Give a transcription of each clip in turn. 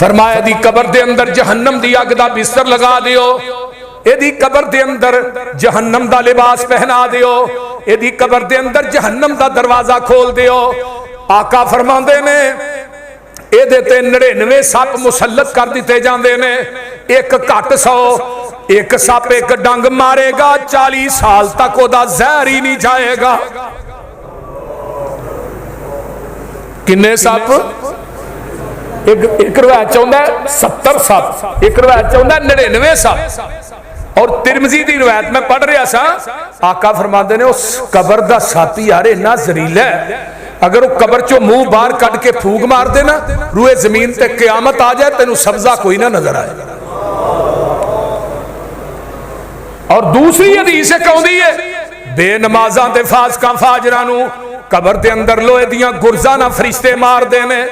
फरमाया दी कबर दे अंदर जहन्नम दी अग दा बिस्तर लगा दियो, एदी कबर दे अंदर जहन्नम दा लिबास पहना दियो, एदी कबर दे अंदर जहन्नम दा दरवाजा खोल दियो। आका फरमांदे ने एदे ते 99 सप मुसल्लत कर दिते जांदे ने, एक घट 100, एक सप एक डंग मारेगा 40 साल तक ओदा जहर ही नहीं जाएगा। किन्ने सप? एक रवायत चाहता है 70 सप, एक रवायत चाहता है 99 सप। और तिरमिजी की रवायत मैं पढ़ रहा सा, आका फरमाते ने उस कबर का सप यार इन्ना जहरीला है, अगर वो कबर चो मुंह बाहर कट के फूक मार दे ना, रूए जमीन ते क्यामत आ जाए, तेन सब्जा कोई ना नजर आए। और दूसरी हदीस कहती है बेनमाजा ते फासकां फाजरां नूं कबर के अंदर लोहे दियां गुरजां ना फरिश्ते मारदे ने,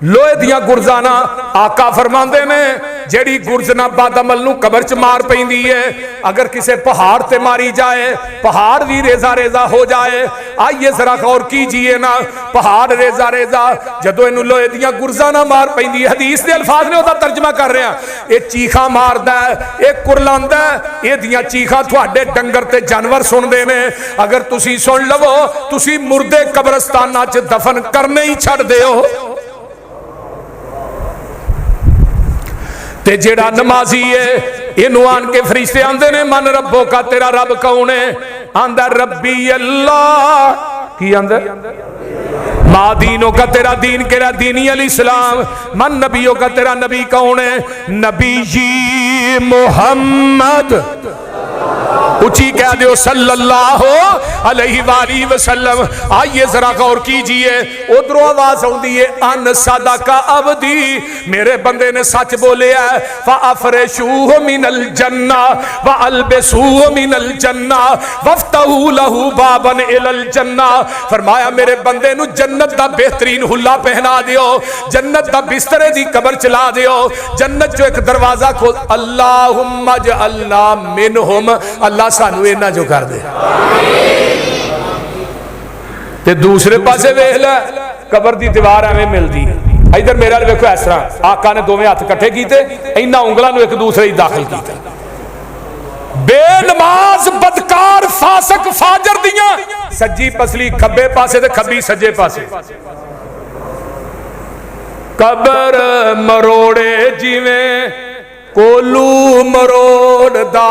लोहे दियां गुरजां ना। आका फरमांदे ने जेड़ी गुरज ना बदअमल नूं कबर च मार पैंदी है, अगर किसी पहाड़ ते मारी जाए, पहाड़ भी रेजा रेजा हो जाए। आइए जरा गौर कीजिए ना, पहाड़ रेजा रेजा जदों इनू लोहे दियां गुरजां ना मार पैंदी, हदीस दे अल्फाज ने ओदा तर्जमा कर रहे हैं, ये चीखा मारदा है, ये कुरलांदा है, ये दियां चीखा तुहाडे डंगर ते जानवर सुनदे ने। अगर तुसी सुन लवो, तुसी मुर्दे कब्रस्तानां च दफन करने ही छड्ड दिओ। ते जेड़ा नमाजी है इनू आन के फरिश्ते आंदे ने मन रब्बो का, तेरा रब कौन है? आंदा रब्बी अल्लाह। की आंदा? मा दीनो का, तेरा दीन केरा? दीनी अल इस्लाम। मन नबियों का, तेरा नबी कौन है? नबी जी मोहम्मद। उची कह दो सल्लल्लाहु अलैहि वसल्लम। आइए जरा गौर कीजिए, उधरों आवाज आउंदी है अन सदका अब्दी, मेरे बंदे ने सच बोलिया। फअफरशूहु मिनल जन्ना व अलबसूहु मिनल जन्ना वफ्तहू लहू बाबन इलल जन्ना। फरमाया मेरे बंदे नु जन्नत दा बेहतरीन हुल्ला पहना दियो, जन्नत दा बिस्तरे दी कबर चला दियो, जन्नत जो एक दरवाजा खोल। अल्लाहुम्मा जअलना मिनहुम, अल्लाह सानू इन्हां जो कर दे। ते दूसरे पासे वेख लै कबर दी दीवार एवें मिलदी, इधर मेरे वाल वेखो इस तरह आका ने दोवें हथ कट्ठे कीते, इन्हां उंगलां नूं एक दूसरे ही दाखिल कीता। बेनमाज बदकार फासक फाजर दियां सज्जी पसली खब्बे पासे ते खब्बी सज्जे पासे। कबर मरोड़े जिवें कोलू मरोड़दा,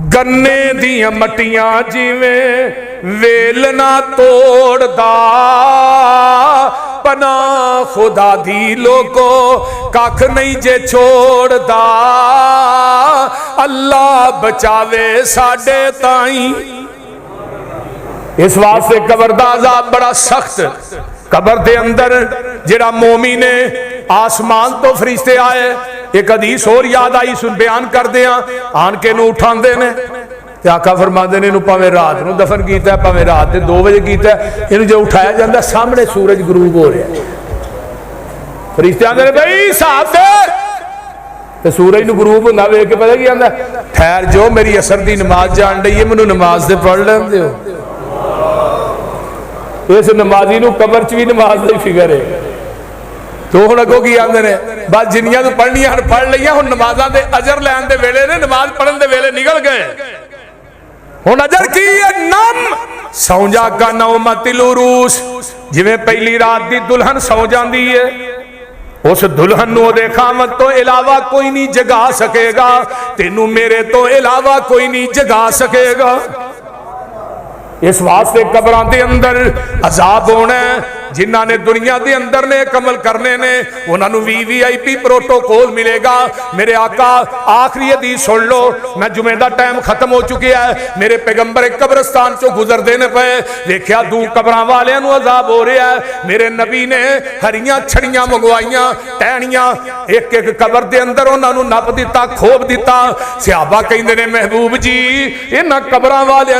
गन्ने दियां मटियां जिवें वेलना तोड़दा, पना खुदा दी लोगो कख नहीं जे छोड़दा, अल्लाह बचावे साडे ताई। इस वास्ते कबर दा अज़ाब बड़ा सख्त। कबर दे अंदर जेड़ा मोमिन है, आसमान तो फरिश्ते आए, एक हदीस और याद आई, सुन बयान कर दिया, आन के नू उठांदे ने ते आका फरमांदे ने इनू भावें रात नू दफन कीता, भावें रात दे 2 बजे कीता, इनू जो उठाया जाता सामने सूरज गरूब हो रहा, फरिश्ते आंदे ने बई हिसाब दे, ते सूरज नू गरूब हुंदा वेख के पता की आंदा, ठहर जो मेरी असर दी नमाज जान रही है, मैनू नमाज दे पढ़ लैण दिओ। इस नमाजी नू कबर च भी नमाज दी फिकर है। तो हुण अगों की आंदे ने बस जिन्नियां तू पढ़नियां हन पढ़ लईयां, हुण नमाज़ां दे अजर लैण दे वेले ने, नमाज पढ़न दे वेले निकल गए। हुण अजर की है? नम सौ जा का नौमतिल उरूस, जिवें पहली रात दी दुल्हन सौ जांदी है, उस दुल्हन नूं ओहदे खामद तो इलावा कोई नहीं जगा सकेगा, तेनू मेरे तो इलावा कोई नहीं जगा सकेगा। इस वास्ते कबरां दे अंदर अजाब होना है। जिन्हां ने दुनिया के अंदर ने कमल करने ने, उन्होंने VVIP प्रोटोकॉल मिलेगा। मेरे आका आखिरी हदीस सुन लो, मैं जुमे का टाइम खत्म हो चुका है, मेरे पैगंबर एक कब्रस्तान चो गुजरते ने पे, देखा दू कबर वाले अजाब हो रहा है। मेरे नबी ने हरियां छड़ियां मंगवाइया, टहनियां, एक एक कबर के अंदर उन्होंने नप दिता, खोप दिता। सहाबा कहते ने महबूब जी इन्हां कबर वाले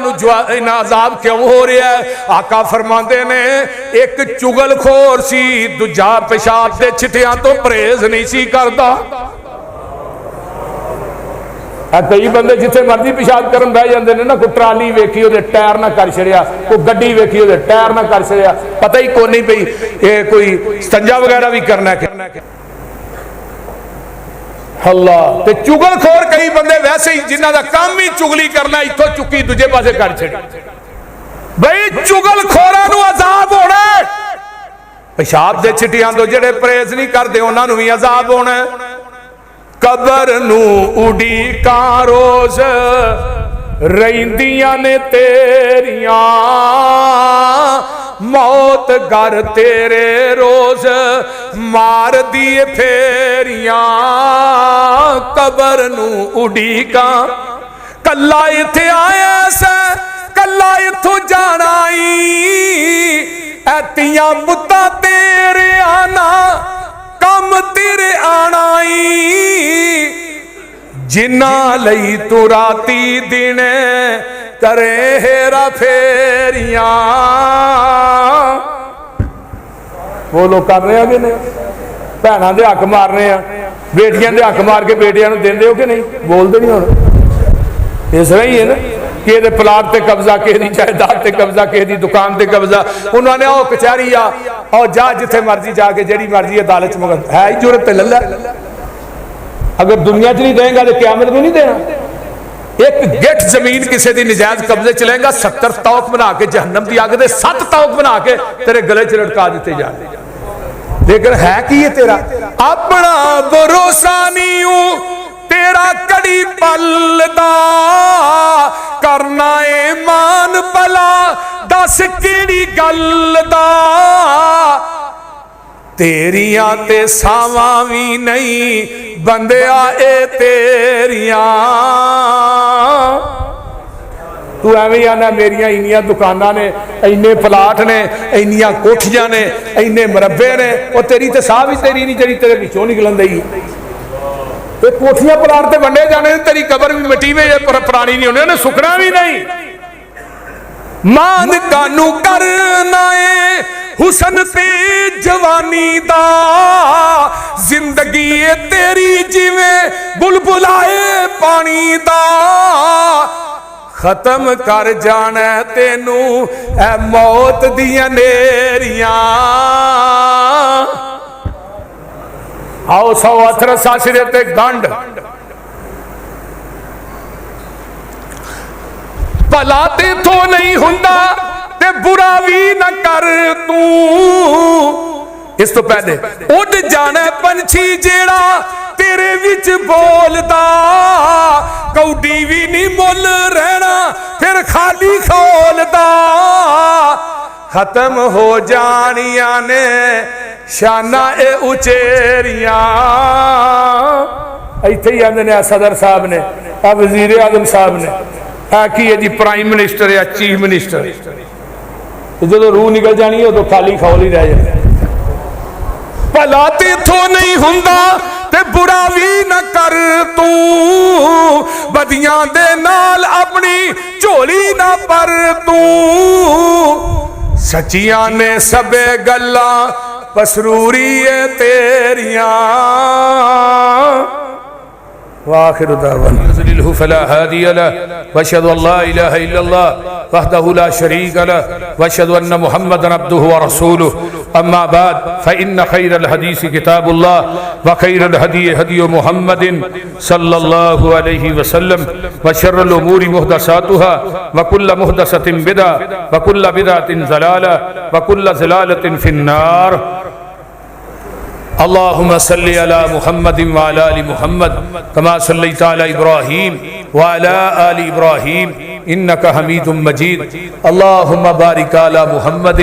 इन्ना अजाब क्यों हो रहा है? आका फरमाते ने एक चुगलखोर सी, दूजा पेशाब के छिटियां तो परहेज नहीं सी करता। कई बंदे जिथे मर्जी पेशाब करन बह जाते हैं ना, कोई ट्राली वेखी उहदे टायर ना कर छड़िया, कोई गड्डी वेखी उहदे टायर ना कर छड़िया, पता ही कोई नहीं पई ये कोई संजा वगैरह भी करना है। अल्लाह ते चुगलखोर कई बंदे वैसे ही जिन्हां दा काम ही चुगली करना, इत्थों चुकी दूजे पासे कर छड़ी। बई चुगलखोरां नूं अजाब होना, पेशाब दे छिटियां तो जिहड़े परहेज नहीं करते उन्हां नूं भी अजाब होना। कबर नू उड़ीका रोज रहिंदियां ने तेरियां, मौत घर तेरे रोज मार दिए फेरियां। कबर नू उड़ीका कला इत्थे आया से कला इत्थों जाना ऐतियां मुद्दा तेरे आना कम तेरे आना जिन्ना लई तू राती दिन करे हेरा फेरियां। वो लोग कर रहे हैं कि नहीं, भैनों के हक मार रहे हैं, बेटियां के हक मार के बेटियां को देंदे हो कि नहीं, बोलते नहीं हो। इस तरह ही है ना कि प्लाट से कब्जा, किसी जायदाद से कब्जा, किसी दुकान से कब्जा, उन्होंने ओ कचहरी आ और जा जिथे मर्जी जाके जी मर्जी अदालत मगर है ही जरूरत लला। अगर दुनिया च नहीं देगा तो क्यामत में नहीं देना। एक गिठ जमीन किसी की नजायज कब्जे च लेगा, 70 तौक बना के जहन्नम की अग दे 7 तौक बना के तेरे गले च लटका दिते जाते। लेकिन है कि ये तेरा अपना भरोसा नहीं हूं तेरा कड़ी पलदा, करना ए मान भला दस केड़ी गल दा। तेरियां ते सावां भी नहीं बंदिया ए तेरियां। तू एवं आना मेरिया इन्नियां दुकानां ने, इन्ने प्लाट ने, इन्नियां कोठियां ने, इन्ने मरबे ने, और तेरी तो साह भी तेरी नहीं जी तेरे पिछों निकलन दी। तो कोठियां प्लाट ते वंडे जाने, तेरी कबर भी मिट्टी में पुरानी नहीं होनी, उन्हें सुखना भी नहीं। मान कानू करना है हुसन पे जवानी दा, जिंदगी तेरी जिवें बुलबुलाए पानी दा। खत्म कर जाना तेनू ऐ मौत दियां नेरियां। आओ 100 अथरस सिरे ते गंढ, भला तेथों नहीं हुंदा ते बुरा भी न कर तू। इस तो पहले उड़ जाना पंछी जेड़ा तेरे विच बोलदा, कौडी भी नहीं मुल रहना फिर खाली खोलदा। खत्म हो जानिया ने शाना ए उचेरियां। इत्थे ही आंदे ने सदर साहब ने, वजीर आजम साहब ने, की है जी प्राइम मिनिस्टर या चीफ मिनिस्टर। जो रूह निकल जानी है उदों खाली खौल ही रह जाए। भला तेथों नहीं हुंदा ते बुरा भी न कर तू, बदियां दे नाल अपनी झोली ना पर तू। सचियां ने सबे गल्लां पसरूरी है तेरियां। वाखिर दावाना फला हादिय लह वअशहदु अल्ला इलाहा इल्लल्लाह वहदहु ला शरीक लह वअशहदु अन्न मुहम्मदन अब्दुहु व रसूलुहु। अम्मा बाद फइन्न खैरल हदीस किताबुल्लाह व खैरल हदी हदी मुहम्मदिन सल्लल्लाहु अलैहि वसल्लम व शर्रुल उमूरि मुहदसातुहा व कुल्लु मुहदसतिन बिदअ व कुल्लु बिदअतिन ज़लाला व कुल्लु ज़लालतिन फिन्नार। अल्लाहुम्मा सल्लि अला मुहम्मद व अला आलि मुहम्मद कमा सल्लैता अला इब्राहीम व अला आलि इब्राहीम इन्नका हमीदुम मजीद। अल्लाहुम्मा बारिक अला मुहम्मद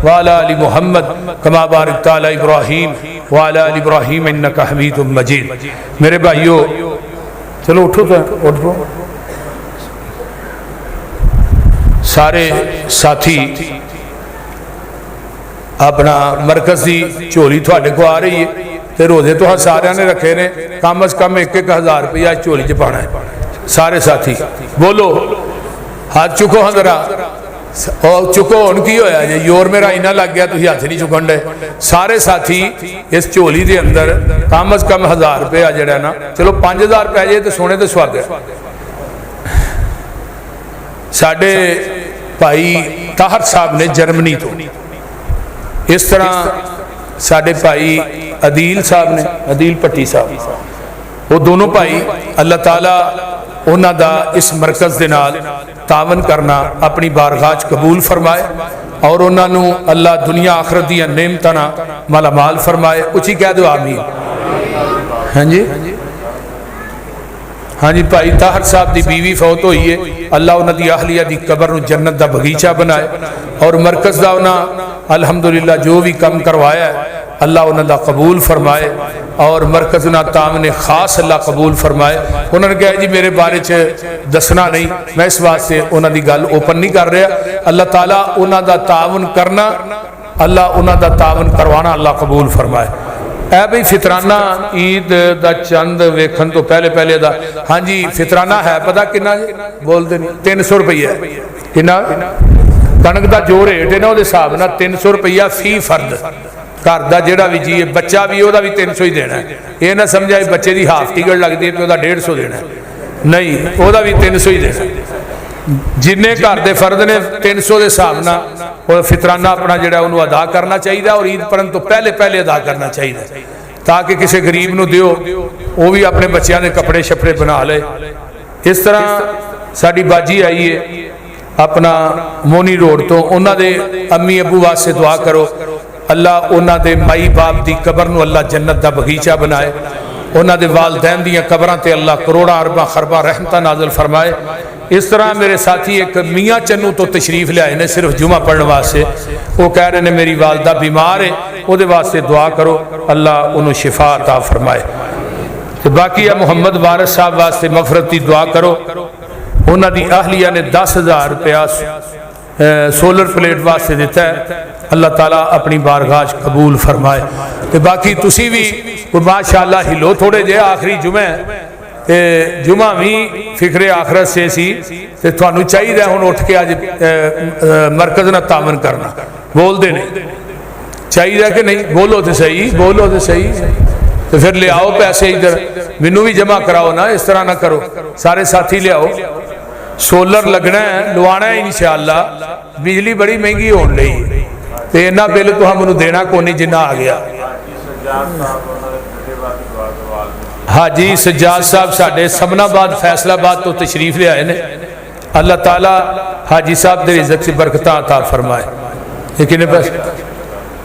व अला आलि मुहम्मद कमा बारकता अला इब्राहीम व अला आलि इब्राहीम इन्नका हमीदुम मजीद। मेरे भाइयों चलो उठो, तो उठो सारे साथी। अपना मरकज की झोली थोड़े को आ रही है, तो रोजे तो सारे ने रखे ने, कम अज कम 1-1 रुपया झोली च पाना है। सारे साथी बोलो, हाथ चुको हाँ जरा, चुको हुण की होया जे जोर मेरा इन्ना लग गया तुसीं हथ नहीं चुकन डे। सारे साथी इस झोली के अंदर कम अज कम 1000 रुपया जिहड़ा ना, चलो 5000 पै जाए तो सोने तो सुहाग है। साडे भाई ताहर साहब ने जर्मनी तो, इस तरह साडे भाई अदील साहब ने, अदील भट्टी साहब, वो दोनों भाई अल्लाह ताला उन्हां दा इस मरकज़ दे नाल तावन करना अपनी बारगाह च कबूल फरमाए और उन्होंने अल्लाह दुनिया आखरत दी नेमतां नाल मालामाल फरमाए। उची कह दो आमीन। हाँ जी, हाँ जी। भाई ताहर साहब की बीवी फौत हुई है, अल्लाह उन्होंने अहलिया की कबर नूं जन्नत का बगीचा बनाए और मरकज़ का उन्हें अलहमदुलिल्लाह जो भी कम करवाया अल्लाह उन्होंने कबूल फरमाए और मरकज़ ना तावन खास अल्लाह कबूल फरमाए। उन्होंने कहा जी मेरे बारे च दसना नहीं, मैं इस वास्ते उन्होंने गल ओपन नहीं कर रहा। अल्लाह ताला उन्हों का तावन करना, अल्लाह उन्हों का तावन करवाना अल्लाह कबूल फरमाए। है भाई फितराना ईद का चंद वेखन तो पहले पहले दा, हाँ जी फितराना है पता कितना बोलते नहीं, 300 रुपया। कितना कणक का जो रेट है ना वो हिसाब न 300 रुपया फी फर्द। घर का जोड़ा भी जी बच्चा भी वह भी 300 ही देना है। ये ना समझा बच्चे की हाफ टिकट लगती है तो 150 देना है, नहीं वह भी 300 ही देना। जिन्ने घर के फर्द ने 300 के हिसाब न फितराना अपना जोड़ा उन्होंने अदा करना चाहिए और ईद पढ़न तो पहले पहले अदा करना चाहिए ताकि किसी गरीब को दिओ वो भी अपने बच्चों के कपड़े शपड़े बना ले। इस तरह साड़ी बाजी आई है अपना मोनी रोड तो, उन्होंने अम्मी अबू वास्ते दुआ करो अल्लाह उन्होंने माई बाप की कबर नूं अल्लाह जन्नत का बगीचा बनाए, उन्होंने वालदैन दीयां कबरां ते अल्लाह करोड़ां अरबां खरबां रहमतां नाज़िल फरमाए। इस तरह मेरे साथी एक मियाँ चन्नू तो तशरीफ लियाए ने सिर्फ जुमा पढ़ने वास्ते, वो कह रहे हैं मेरी वालदा बीमार है, वो वास्ते दुआ करो अल्लाह उन्होंने शिफा अता फरमाए। तो बाकी है मुहम्मद वारिस साहब वास्ते मफरत की दुआ करो, उन्होंने अहलिया ने 10,000 रुपया सोलर प्लेट वास्ते दिता है, अल्लाह ताला अपनी बारगाह कबूल फरमाए। तो बाकी तुसी भी माशाअल्लाह हिलो थोड़े जे, आखिरी जुमे ते जुमा भी फिक्रे आखरत से सी ते तुहानू चाहिए हुण उठ के अज मरकज़ नाल तावन करना। बोलते नहीं चाहिए कि नहीं, बोलो तो सही, बोलो तो सही। तो फिर ले आओ पैसे इधर, मैनू भी जमा कराओ ना, इस तरह ना करो, सारे साथी ले आओ। सोलर लगना है, लवाना है इंशाअल्लाह। बिजली बड़ी महंगी होने लगी तो इन्ना बिल तो मैं देना को नहीं जिन्ना आ गया। हाजी सज्जाद साहब साढ़े समनाबाद फैसलाबाद तो तशरीफ ले आए ने, अल्लाह ताला हाजी साहब दे रिज़्क़ से बरकत अता फरमाए। लेकिन बस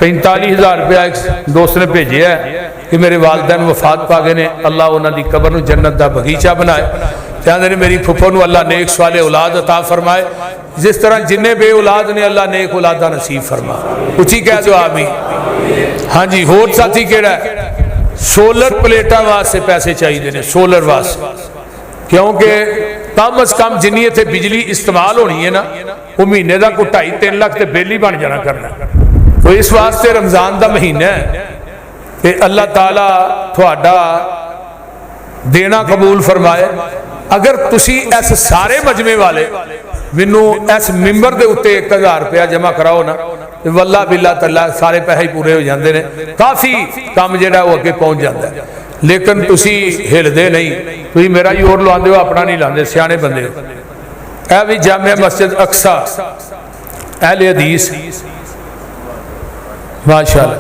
45,000 रुपया एक दोस्त ने भेजे है कि मेरे वालदैन वफात पा गए ने, अल्लाह उन्होंने कबर नूं जन्नत का बगीचा बनाए। कहते हैं मेरी फुफो नूं अल्लाह नेक सवाले औलाद अता फरमाए, जिस तरह जिन्ने बे औलाद ने अल्लाह नेक औलादा नसीब फरमा। उची कह दो आमीन। हाँ जी, होर साथी केड़ा सोलर प्लेटा वास्ते पैसे चाहिए ने, सोलर वास्ते, क्योंकि कम अज कम जिन्नी इत्थे बिजली इस्तेमाल होनी है ना वो महीने का कोई 2.5-3 लाख तो बिल ही बन जाना करना। तो इस वास्ते रमजान का महीना है ते अल्लाह ताला तुहाडा देना कबूल फरमाए। अगर तुसी इस सारे मजमे वाले मैनू इस मिंबर के उत्ते 1,000 रुपया जमा कराओ ना, तो वल्ला बिल्ला तल्ला सारे पैसे ही पूरे हो जाते हैं, काफ़ी काम जिहड़ा वो अगे पहुँच जाता है। लेकिन तुसी हिलदे नहीं, तुसी मेरा जोर लवांदे हो, अपना नहीं लाते, सियाने बंदे हो। यह भी जामिया मस्जिद अक्सा अहले हदीस माशाअल्लाह,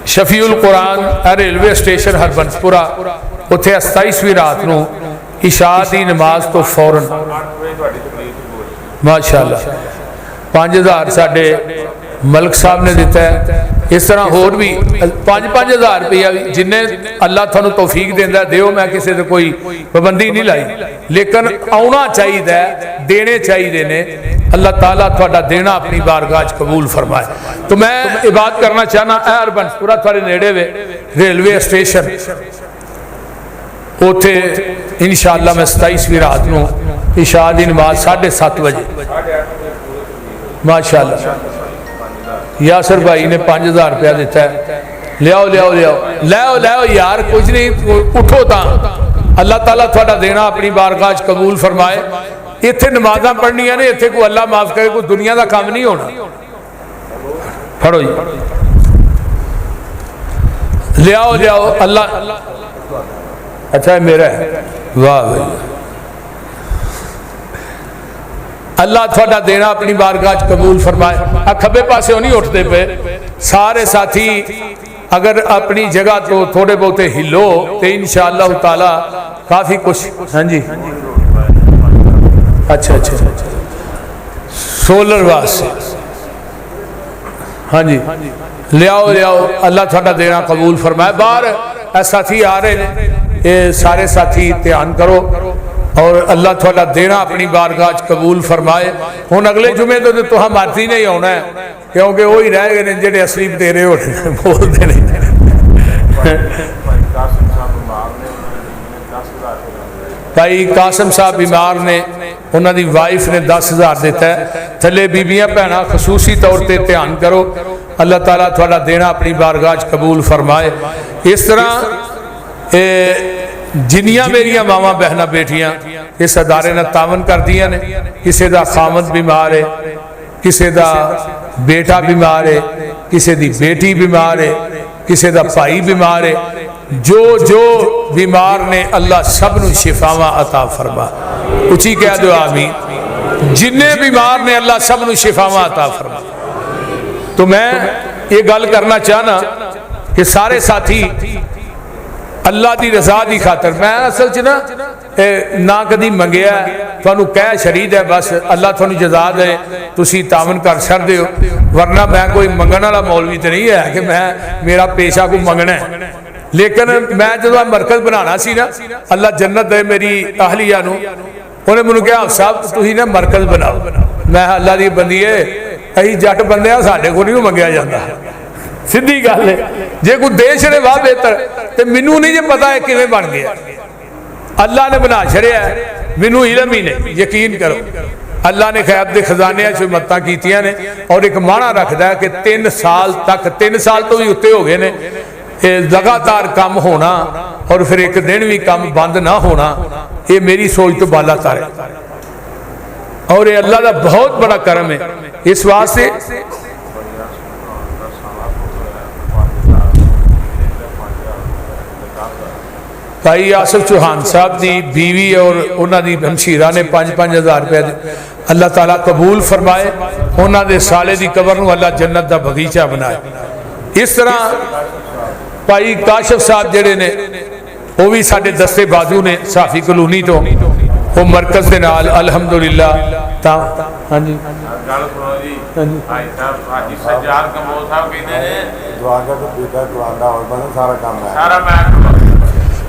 शफीउल कुरान रेलवे स्टेशन हरबंसपुरा, उत्थे 27वीं रात को इशा की नमाज तो फौरन माशाअल्लाह 5,000 साढ़े मलक साहब ने दिता है। इस तरह होर भी 5-5 रुपया भी जिन्हें अल्लाह थानू तौफीक देंदा दिओ, मैं किसी से कोई पाबंदी नहीं लाई, लेकिन आना चाहिए, देने चाहिए ने। अल्लाह ताला तुहाडा देना अपनी बारगाह कबूल फरमाए। तो मैं इबादत करना चाहना हरबंसपुरा थोड़े नेड़े वे रेलवे स्टेशन, उथे इंशाअल्लाह मैं 27वीं रात को इशा की नमाज 7:30 बजे माशाअल्लाह यासर भाई ने 5,000 रुपया दिता है। लियाओ लियाओ लियाओ लियाओ लियाओ यार, कुछ नहीं, उठो ता अल्लाह ताला तुहाडा देना अपनी बारगाह कबूल फरमाए। इत्थे नमाज़ां पढ़नियां ने, इत्थे कोई अल्लाह माफ़ करे कोई दुनिया का काम नहीं होना। फड़ो जी, लियाओ लियाओ अल्लाह। अच्छा मेरा है, वाह भाई, अल्लाह थोड़ा देना अपनी बारगाह कबूल फरमाए। आ खब्बे पासे नहीं उठते पे सारे साथी, अगर अपनी जगह तो थोड़े बहुते हिलो तो इंशाअल्लाह ताला काफ़ी कुछ। हाँ जी, अच्छा अच्छा, सोलर वास्ते, हाँ जी, लियाओ लियाओ, अल्लाह थोड़ा देना कबूल फरमाए। बाहर साथी आ रहे हैं, ये सारे साथी ध्यान करो और अल्लाह थोड़ा देना अपनी बारगाह कबूल फरमाए। हुण अगले जुमे तो तुहां माती नहीं आना है, क्योंकि वो ही रह गए जिहड़े असली बतेरे होने बोलते नहीं। भाई कासम साहब बीमार ने, उन्होंने वाइफ ने 10,000 दिता है। थले बीबियां भैनां खसूसी तौर पर ध्यान करो, अल्लाह ताला थोड़ा देना अपनी बारगाह कबूल फरमाए। इस तरह जिन्नियां मेरिया मावां बहना बेटियां इस अदारे नाल तावन करदियां ने, किसी का खामद बीमार है, किसी का बेटा बीमार है, किसी की बेटी बीमार है, किसी का भाई बीमार है, जो जो बीमार ने अल्लाह सबनू शिफावां अता फरमा। उची कह दो आमीन। जिन्ने बीमार ने अल्लाह सबनू शिफावां अता फरमा। तो मैं ये गल करना चाहना कि सारे साथी अल्लाह की रजा की खातर, मैं असल च ना कदी मंगया, तुहानू कह शरीद है, बस अल्लाह तुहानू जजा दे, तुसी तावन कर सकते हो। वरना मैं कोई मंगण वाला मौलवी तो नहीं है कि मैं मेरा पेशा को मंगना है। लेकिन मैं जो मरकज बनाना सी ना, अल्लाह जन्नत दे मेरी अहलिया नू, उन्हें मैनू कहा साहब तुसी ना मरकज बनाओ। मैं अल्लाह की बंदीए, असीं जट बंदे आ, साडे कोल नहीं मंगया जाता। सीधी गल है, जे कोई देश ने वाह बेहतर तो मैनू नहीं जे पता है किवें बन गया। अल्लाह ने बना छड़िया, मैनू इलम ही नहीं। यकीन करो अल्लाह ने खैब के खजाने हिम्मतां कीतियां ने, और एक माणा रखता है कि 3 साल तक, 3 साल तो भी उत्ते हो गए ने, लगातार काम होना और फिर एक दिन भी काम बंद ना होना, ये मेरी सोच तो बाला तार है। और ये अल्लाह का बहुत बड़ा करम है। इस वास्ते भाई आसिफ चौहान साहब की बीवी और उन्होंने हमशीरा ने 5-5 हज़ार रुपये अल्लाह ताला कबूल फरमाए। उन्होंने साले की कबर को अल्लाह जन्नत का बगीचा बनाए। इस तरह भाई काशिफ साहब जेडे ने वो भी साडे दस्ते बाजू ने साफी कलोनी तो, वो मरकज के नाल अल्हम्दुलिल्लाह। हाँ जी,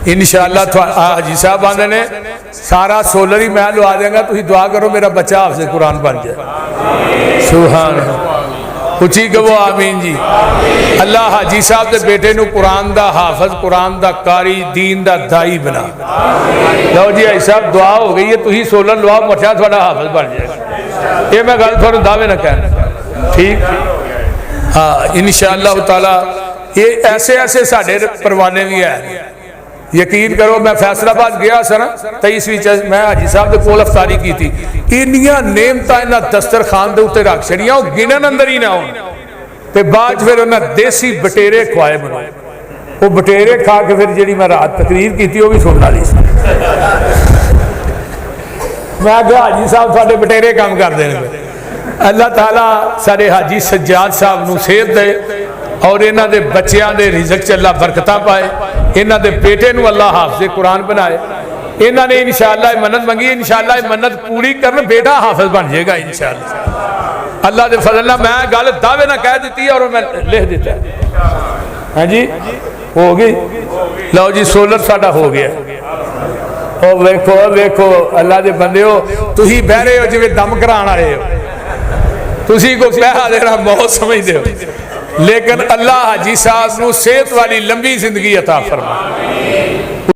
इंशाअल्लाह हाजी साहब आंदे ने सारा सोलर ही मैं लवा देंगा, तुम दुआ करो मेरा बच्चा हाफिज़ कुरान बन जाए। सुभान उची कहो आमीन जी। अल्लाह हाजी साहब के बेटे नू कुरान दा हाफिज़, कुरान दा कारी, दीन दा दाई बना। लो जी हाजी साहब दुआ हो गई है, तुम सोलर लवाओ, बच्चा थोड़ा हाफिज़ बन जाएगा। ये मैं गल थोड़ा दावे ना कहना, ठीक। हाँ इंशाअल्लाह ताला ये ऐसे ऐसे साढ़े परवाने भी है। यकीन करो मैं फैसलाबाद गया सर 23 मैं हाजी साहब के कोल अफतारी की थी, इन्नियां नेमतां इन्हां दस्तरखान के उत्ते रख छड़ियां, वो गिनन अंदर ही ना हो। तो बाद फिर उन्हें देसी बटेरे खुआए बनाए, वो बटेरे खा के फिर जी मैं रात तकरीर की थी वो भी सुनने वाली। मैं क्या हाजी साहब थोड़े बटेरे काम करते हैं। अल्लाह ताला सारे हाजी सज्जाद साहब नूं सेहत दे और इन्हां दे बच्चियां दे रिज़्क च अल्लाह बरकतां पाए, इन्हां दे बेटे नूं अल्लाह हाफिज़ कुरान बनाए। इन्हां ने इंशाअल्लाह मन्नत मंगी, इंशाअल्लाह मन्नत पूरी करन, बेटा हाफिज़ बन जाएगा इंशाअल्लाह अल्लाह दे फजल नाल। मैं गल दावे ना कह दी और मैं लिख दिता। हाँ जी हो गई। लो जी सोलर साडा हो गया। ओ वेखो वेखो अल्लाह दे बंदे हो, तुसीं बह रहे हो जिवें दम कराण वाले हो, तुसीं को पैसा देना बहुत समझते हो, लेकिन अल्लाह हाजी साहब नूं सेहत वाली लंबी जिंदगी अता फरमाए।